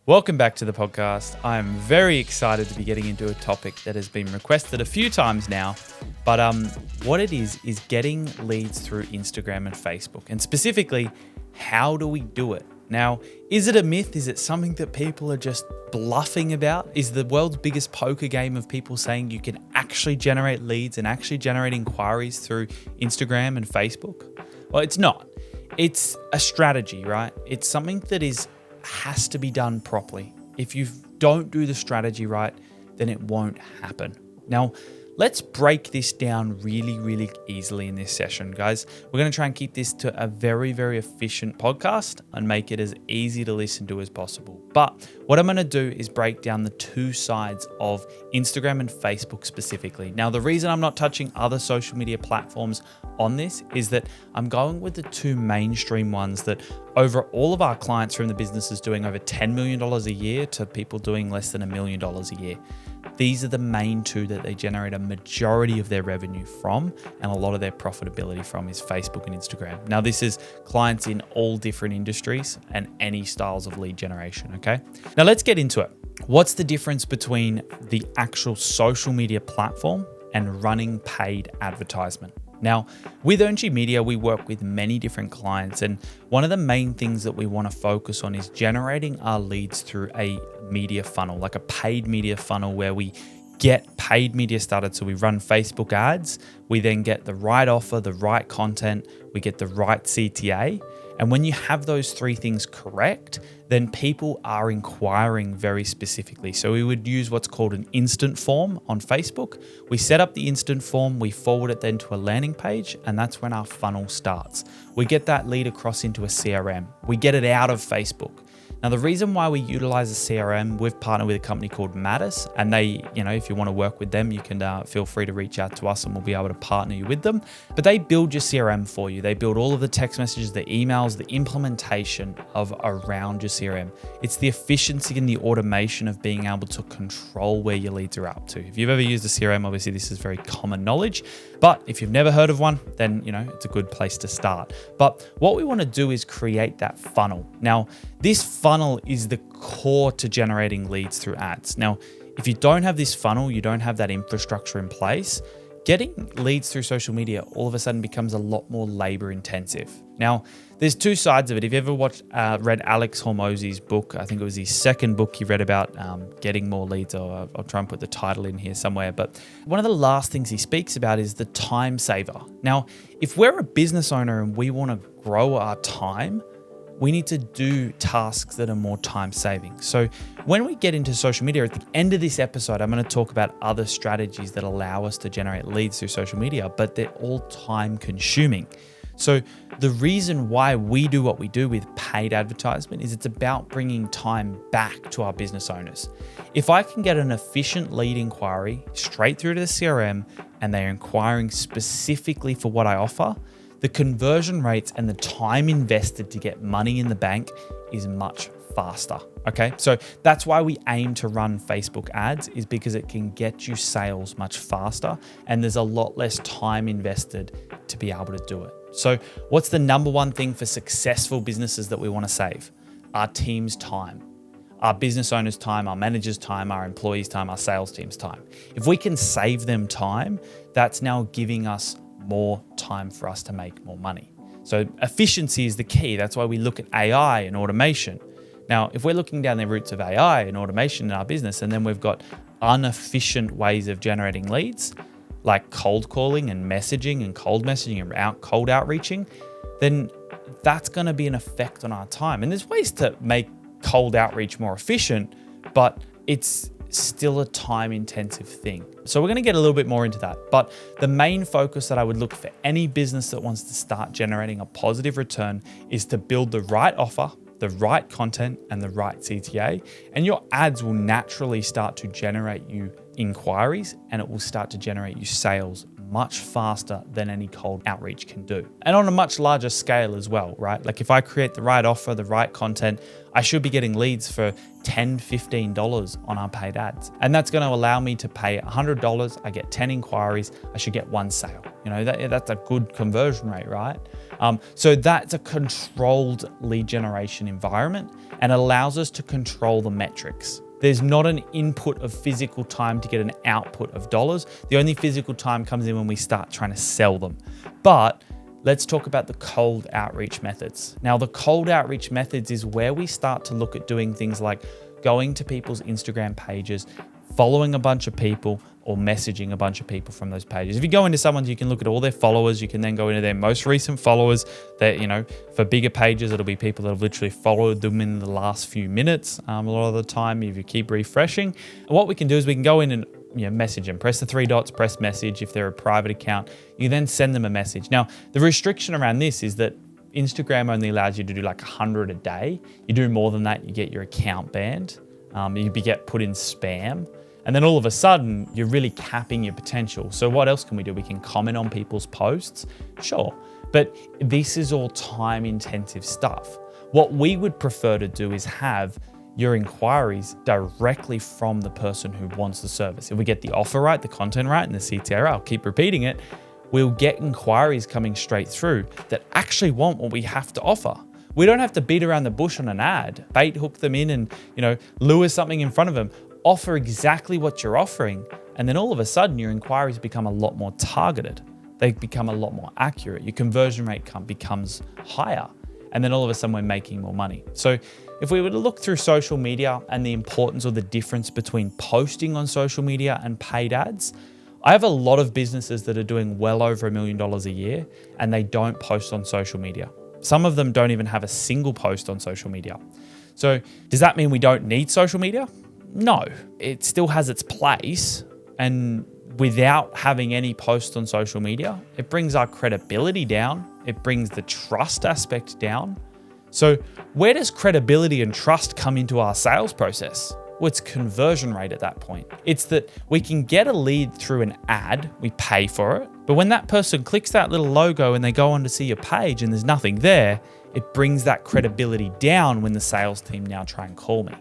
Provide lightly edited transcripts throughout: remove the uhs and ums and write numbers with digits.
Welcome back to the podcast. I'm very excited to be getting into a topic that has been requested a few times now, but what it is getting leads through Instagram and Facebook, and specifically, how do we do it? Now, is it a myth? Is it something that people are just bluffing about? Is the world's biggest poker game of people saying you can actually generate leads and actually generate inquiries through Instagram and Facebook? Well, it's not. It's a strategy, right? It's something that has to be done properly. If you don't do the strategy right, then it won't happen. Now, let's break this down really easily in this session, guys. We're going to try and keep this to a very efficient podcast and make it as easy to listen to as possible. But what I'm going to do is break down the two sides of Instagram and Facebook specifically. Now, the reason I'm not touching other social media platforms on this is that I'm going with the two mainstream ones that over all of our clients from the businesses doing over $10 million a year to people doing less than $1 million a year. These are the main two that they generate a majority of their revenue from, and a lot of their profitability from is Facebook and Instagram. Now, this is clients in all different industries and any styles of lead generation, okay? Now, let's get into it. What's the difference between the actual social media platform and running paid advertisement? Now, with Earngey Media, we work with many different clients, and one of the main things that we want to focus on is generating our leads through a media funnel, like a paid media funnel where we get paid media started. So we run Facebook ads, we then get the right offer, the right content, we get the right CTA. And when you have those three things correct, then people are inquiring very specifically. So we would use what's called an instant form on Facebook. We set up the instant form, we forward it then to a landing page, and that's when our funnel starts. We get that lead across into a CRM. We get it out of Facebook. Now, the reason why we utilize a CRM, we've partnered with a company called Mattis, and they, if you want to work with them, you can feel free to reach out to us and we'll be able to partner you with them. But they build your CRM for you. They build all of the text messages, the emails, the implementation of around your CRM. It's the efficiency and the automation of being able to control where your leads are up to. If you've ever used a CRM, obviously this is very common knowledge, but if you've never heard of one, then it's a good place to start. But what we want to do is create that funnel. Now, this funnel is the core to generating leads through ads. Now, if you don't have this funnel, you don't have that infrastructure in place, getting leads through social media all of a sudden becomes a lot more labor intensive. Now, there's two sides of it. If you ever read Alex Hormozi's book, I think it was his second book he read about getting more leads, or I'll try and put the title in here somewhere. But one of the last things he speaks about is the time saver. Now, if we're a business owner and we want to grow our time, we need to do tasks that are more time saving. So when we get into social media, at the end of this episode, I'm going to talk about other strategies that allow us to generate leads through social media, but they're all time consuming. So the reason why we do what we do with paid advertisement is it's about bringing time back to our business owners. If I can get an efficient lead inquiry straight through to the CRM and they're inquiring specifically for what I offer, the conversion rates and the time invested to get money in the bank is much faster. Okay, so that's why we aim to run Facebook ads, is because it can get you sales much faster and there's a lot less time invested to be able to do it. So what's the number one thing for successful businesses that we want to save? Our team's time, our business owners' time, our managers' time, our employees' time, our sales team's time. If we can save them time, that's now giving us more time for us to make more money. So efficiency is the key. That's why we look at AI and automation. Now, if we're looking down the roots of AI and automation in our business, and then we've got inefficient ways of generating leads, like cold calling and messaging and cold messaging and cold outreaching, then that's going to be an effect on our time. And there's ways to make cold outreach more efficient, but it's still a time-intensive thing. So we're going to get a little bit more into that. But the main focus that I would look for any business that wants to start generating a positive return is to build the right offer, the right content, and the right CTA. And your ads will naturally start to generate you inquiries, and it will start to generate you sales much faster than any cold outreach can do. And on a much larger scale as well, right? Like if I create the right offer, the right content, I should be getting leads for $10, $15 on our paid ads. And that's going to allow me to pay $100. I get 10 inquiries. I should get one sale. That's a good conversion rate, right? So that's a controlled lead generation environment and allows us to control the metrics. There's not an input of physical time to get an output of dollars. The only physical time comes in when we start trying to sell them. But let's talk about the cold outreach methods. Now, the cold outreach methods is where we start to look at doing things like going to people's Instagram pages, following a bunch of people, or messaging a bunch of people from those pages. If you go into someone's, you can look at all their followers. You can then go into their most recent followers. That, for bigger pages, it'll be people that have literally followed them in the last few minutes. A lot of the time, if you keep refreshing, what we can do is we can go in and message them. Press the three dots, press message. If they're a private account, you then send them a message. Now, the restriction around this is that Instagram only allows you to do like 100 a day. You do more than that, you get your account banned. You get put in spam. And then all of a sudden, you're really capping your potential. So what else can we do? We can comment on people's posts, sure. But this is all time-intensive stuff. What we would prefer to do is have your inquiries directly from the person who wants the service. If we get the offer right, the content right, and the CTR, I'll keep repeating it, we'll get inquiries coming straight through that actually want what we have to offer. We don't have to beat around the bush on an ad, bait hook them in and, lure something in front of them. Offer exactly what you're offering, and then all of a sudden your inquiries become a lot more targeted. They become a lot more accurate. Your conversion rate becomes higher, and then all of a sudden we're making more money. So if we were to look through social media and the importance or the difference between posting on social media and paid ads, I have a lot of businesses that are doing well over $1 million a year, and they don't post on social media. Some of them don't even have a single post on social media. So does that mean we don't need social media? No, it still has its place, and without having any posts on social media, it brings our credibility down. It brings the trust aspect down. So where does credibility and trust come into our sales process? Well, it's conversion rate at that point. It's that we can get a lead through an ad, we pay for it, but when that person clicks that little logo and they go on to see your page and there's nothing there, it brings that credibility down when the sales team now try and call me,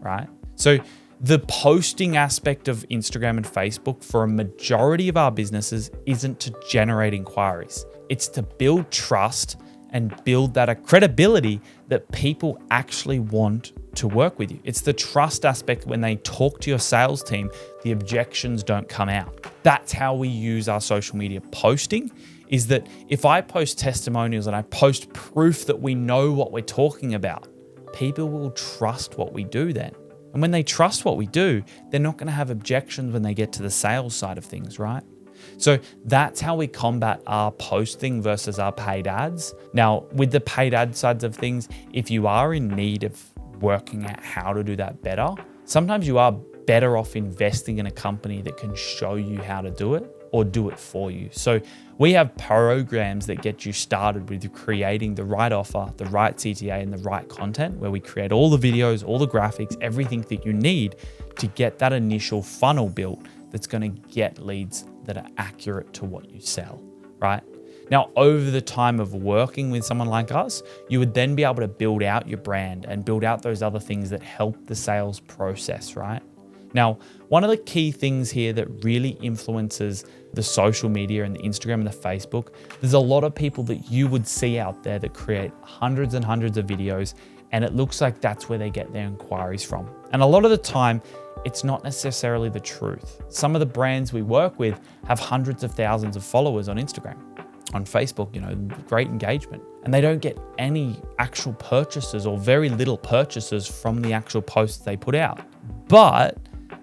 right? So the posting aspect of Instagram and Facebook for a majority of our businesses isn't to generate inquiries. It's to build trust and build that credibility that people actually want to work with you. It's the trust aspect when they talk to your sales team, the objections don't come out. That's how we use our social media posting, is that if I post testimonials and I post proof that we know what we're talking about, people will trust what we do then. And when they trust what we do, they're not going to have objections when they get to the sales side of things, right? So that's how we combat our posting versus our paid ads. Now, with the paid ad sides of things, if you are in need of working out how to do that better, sometimes you are better off investing in a company that can show you how to do it or do it for you. So we have programs that get you started with creating the right offer, the right CTA, and the right content, where we create all the videos, all the graphics, everything that you need to get that initial funnel built that's going to get leads that are accurate to what you sell, right? Now, over the time of working with someone like us, you would then be able to build out your brand and build out those other things that help the sales process, right? Now, one of the key things here that really influences the social media and the Instagram and the Facebook, there's a lot of people that you would see out there that create hundreds and hundreds of videos, and it looks like that's where they get their inquiries from. And a lot of the time, it's not necessarily the truth. Some of the brands we work with have hundreds of thousands of followers on Instagram, on Facebook, great engagement. And they don't get any actual purchases or very little purchases from the actual posts they put out. But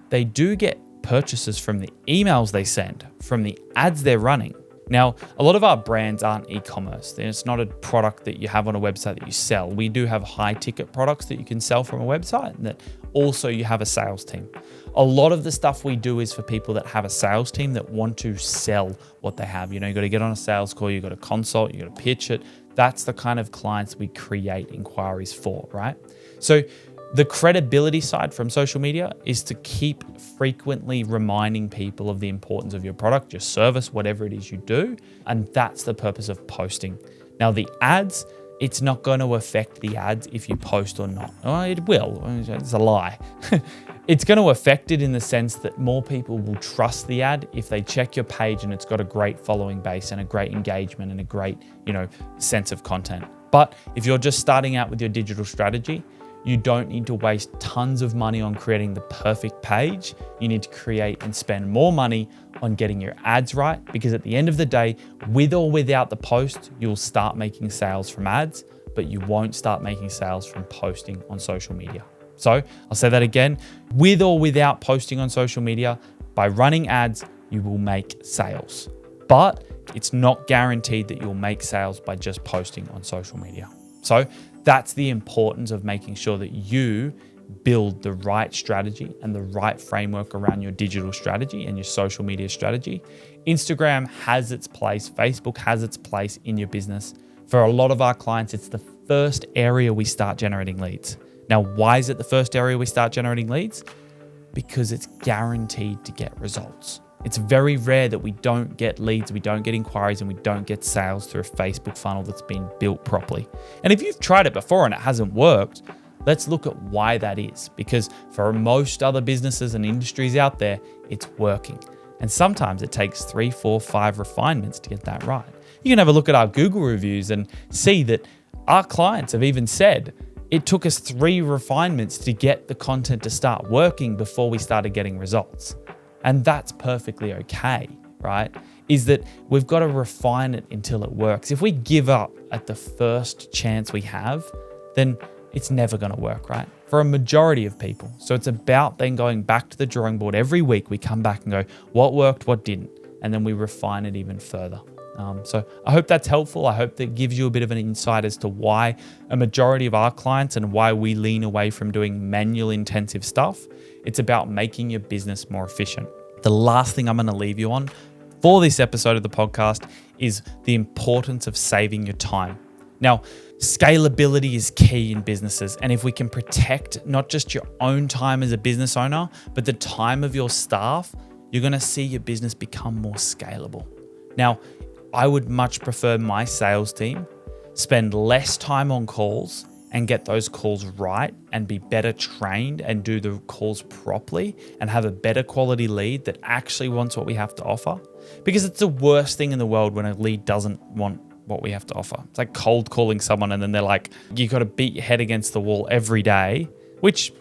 they do get purchases from the emails they send, from the ads they're running. Now, a lot of our brands aren't e-commerce. It's not a product that you have on a website that you sell. We do have high ticket products that you can sell from a website, and that also you have a sales team. A lot of the stuff we do is for people that have a sales team that want to sell what they have. You got to get on a sales call, you got to consult, you got to pitch it. That's the kind of clients we create inquiries for, right? So The credibility side from social media is to keep frequently reminding people of the importance of your product, your service, whatever it is you do. And that's the purpose of posting. Now, the ads, it's not going to affect the ads if you post or not. Oh, it will. It's a lie. It's going to affect it in the sense that more people will trust the ad if they check your page and it's got a great following base and a great engagement and a great, sense of content. But if you're just starting out with your digital strategy, you don't need to waste tons of money on creating the perfect page. You need to create and spend more money on getting your ads right, because at the end of the day, with or without the post, you'll start making sales from ads, but you won't start making sales from posting on social media. So I'll say that again, with or without posting on social media, by running ads, you will make sales. But it's not guaranteed that you'll make sales by just posting on social media. So that's the importance of making sure that you build the right strategy and the right framework around your digital strategy and your social media strategy. Instagram has its place. Facebook has its place in your business. For a lot of our clients, it's the first area we start generating leads. Now, why is it the first area we start generating leads? Because it's guaranteed to get results. It's very rare that we don't get leads, we don't get inquiries, and we don't get sales through a Facebook funnel that's been built properly. And if you've tried it before and it hasn't worked, let's look at why that is. Because for most other businesses and industries out there, it's working. And sometimes it takes 3, 4, 5 refinements to get that right. You can have a look at our Google reviews and see that our clients have even said, it took us 3 refinements to get the content to start working before we started getting results. And that's perfectly okay, right? Is that we've got to refine it until it works. If we give up at the first chance we have, then it's never going to work, right? For a majority of people. So it's about then going back to the drawing board every week. We come back and go, what worked, what didn't? And then we refine it even further. So I hope that's helpful. I hope that gives you a bit of an insight as to why a majority of our clients and why we lean away from doing manual intensive stuff. It's about making your business more efficient. The last thing I'm going to leave you on for this episode of the podcast is the importance of saving your time. Now, scalability is key in businesses. And if we can protect not just your own time as a business owner, but the time of your staff, you're going to see your business become more scalable. Now, I would much prefer my sales team spend less time on calls and get those calls right and be better trained and do the calls properly and have a better quality lead that actually wants what we have to offer. Because it's the worst thing in the world when a lead doesn't want what we have to offer. It's like cold calling someone and then they're like, you got to beat your head against the wall every day, which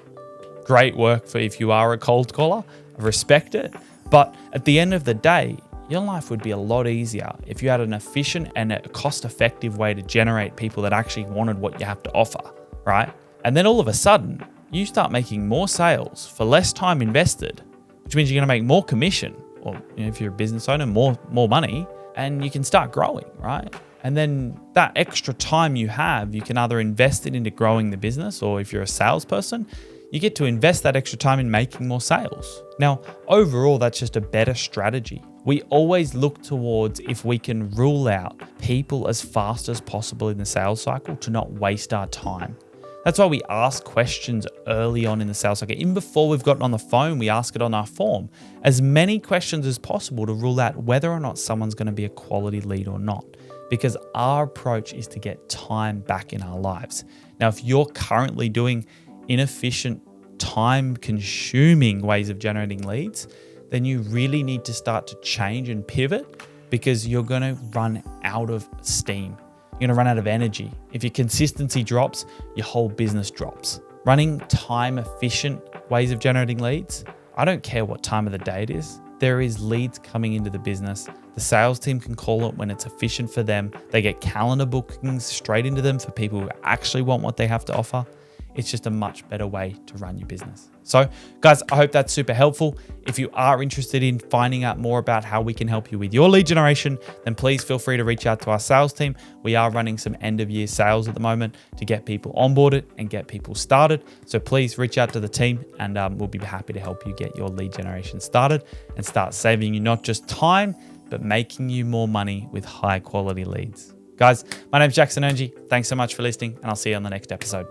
great work for if you are a cold caller. I respect it. But at the end of the day, your life would be a lot easier if you had an efficient and a cost-effective way to generate people that actually wanted what you have to offer, right? And then all of a sudden, you start making more sales for less time invested, which means you're going to make more commission, or if you're a business owner, more money, and you can start growing, right? And then that extra time you have, you can either invest it into growing the business, or if you're a salesperson, you get to invest that extra time in making more sales. Now, overall, that's just a better strategy. We always look towards if we can rule out people as fast as possible in the sales cycle to not waste our time. That's why we ask questions early on in the sales cycle. Even before we've gotten on the phone, we ask it on our form. As many questions as possible to rule out whether or not someone's going to be a quality lead or not. Because our approach is to get time back in our lives. Now, if you're currently doing inefficient, time-consuming ways of generating leads, then you really need to start to change and pivot, because you're going to run out of steam. You're going to run out of energy. If your consistency drops, your whole business drops. Running time-efficient ways of generating leads, I don't care what time of the day it is. There is leads coming into the business. The sales team can call it when it's efficient for them. They get calendar bookings straight into them for people who actually want what they have to offer. It's just a much better way to run your business. So guys, I hope that's super helpful. If you are interested in finding out more about how we can help you with your lead generation, then please feel free to reach out to our sales team. We are running some end of year sales at the moment to get people onboarded and get people started. So please reach out to the team and we'll be happy to help you get your lead generation started and start saving you not just time, but making you more money with high quality leads. Guys, my name's Jackson Earngey. Thanks so much for listening, and I'll see you on the next episode.